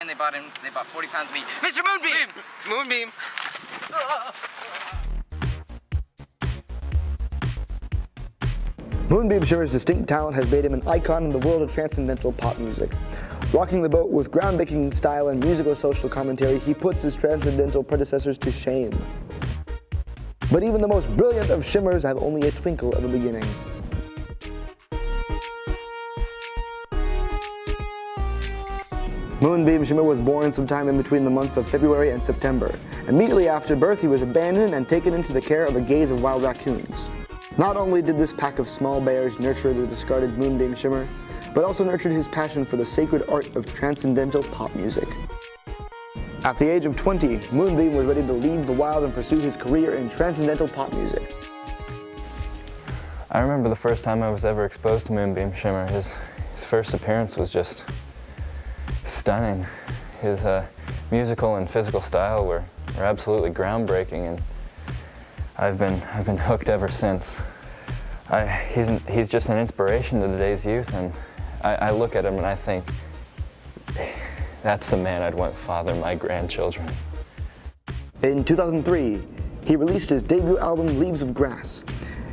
And they bought 40 pounds of meat. Mr. Moonbeam! Moonbeam. Moonbeam Shimmer's distinct talent has made him an icon in the world of transcendental pop music. Rocking the boat with groundbreaking style and musical social commentary, he puts his transcendental predecessors to shame. But even the most brilliant of Shimmers have only a twinkle of a beginning. Moonbeam Shimmer was born sometime in between the months of February and September. Immediately after birth, he was abandoned and taken into the care of a gaze of wild raccoons. Not only did this pack of small bears nurture the discarded Moonbeam Shimmer, but also nurtured his passion for the sacred art of transcendental pop music. At the age of 20, Moonbeam was ready to leave the wild and pursue his career in transcendental pop music. I remember the first time I was ever exposed to Moonbeam Shimmer. His first appearance was just stunning. His musical and physical style were absolutely groundbreaking, and I've been hooked ever since. He's just an inspiration to today's youth, and I look at him and I think, that's the man I'd want to father my grandchildren. In 2003, he released his debut album, Leaves of Grass.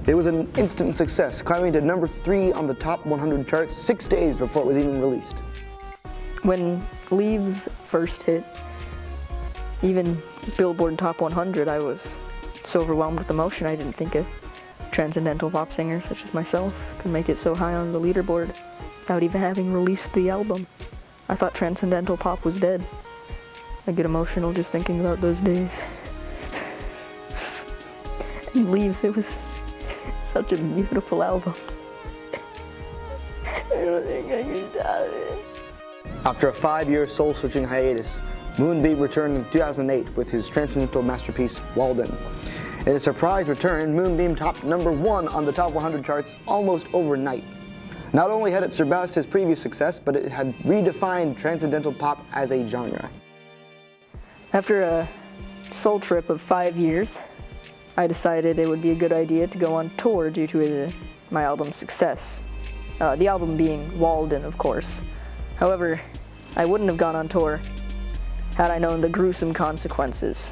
It was an instant success, climbing to number 3 on the top 100 charts 6 days before it was even released. When Leaves first hit, even Billboard Top 100, I was so overwhelmed with emotion I didn't think a transcendental pop singer such as myself could make it so high on the leaderboard without even having released the album. I thought transcendental pop was dead. I get emotional just thinking about those days. And Leaves, it was such a beautiful album. I don't think I can stop it. After a 5-year soul-searching hiatus, Moonbeam returned in 2008 with his transcendental masterpiece, Walden. In a surprise return, Moonbeam topped number 1 on the top 100 charts almost overnight. Not only had it surpassed his previous success, but it had redefined transcendental pop as a genre. After a soul trip of 5 years, I decided it would be a good idea to go on tour due to my album's success. The album being Walden, of course. However, I wouldn't have gone on tour had I known the gruesome consequences.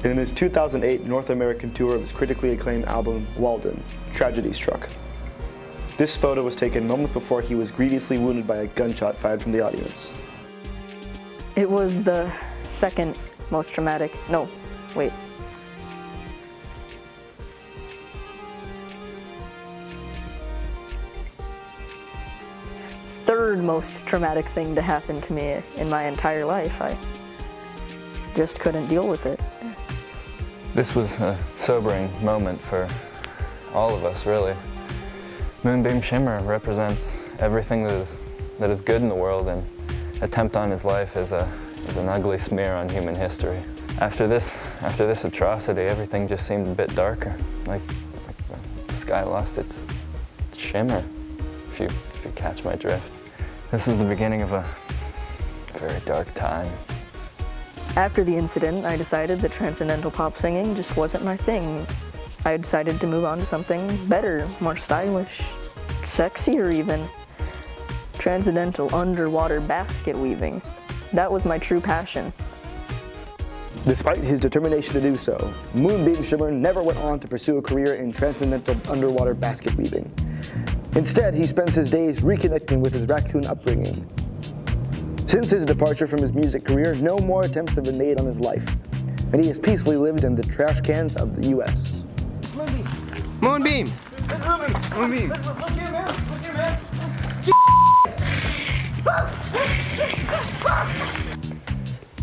In his 2008 North American tour of his critically acclaimed album, Walden, tragedy struck. This photo was taken moments before he was grievously wounded by a gunshot fired from the audience. It was the second most traumatic, no, wait. Third most traumatic thing to happen to me in my entire life. I just couldn't deal with it. This was a sobering moment for all of us, really. Moonbeam Shimmer represents everything that is good in the world, and attempt on his life is an ugly smear on human history. After this atrocity, everything just seemed a bit darker, like the sky lost its shimmer, if you catch my drift. This is the beginning of a very dark time. After the incident, I decided that transcendental pop singing just wasn't my thing. I decided to move on to something better, more stylish, sexier even. Transcendental underwater basket weaving. That was my true passion. Despite his determination to do so, Moonbeam Shimmer never went on to pursue a career in transcendental underwater basket weaving. Instead, he spends his days reconnecting with his raccoon upbringing. Since his departure from his music career, no more attempts have been made on his life, and he has peacefully lived in the trash cans of the U.S. Moonbeam. Moonbeam! Moonbeam. Look here, man! Look here, man!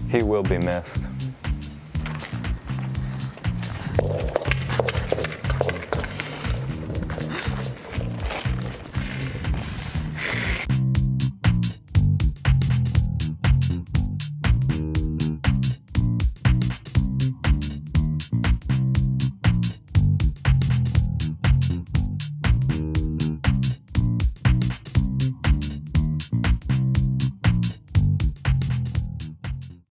He will be missed.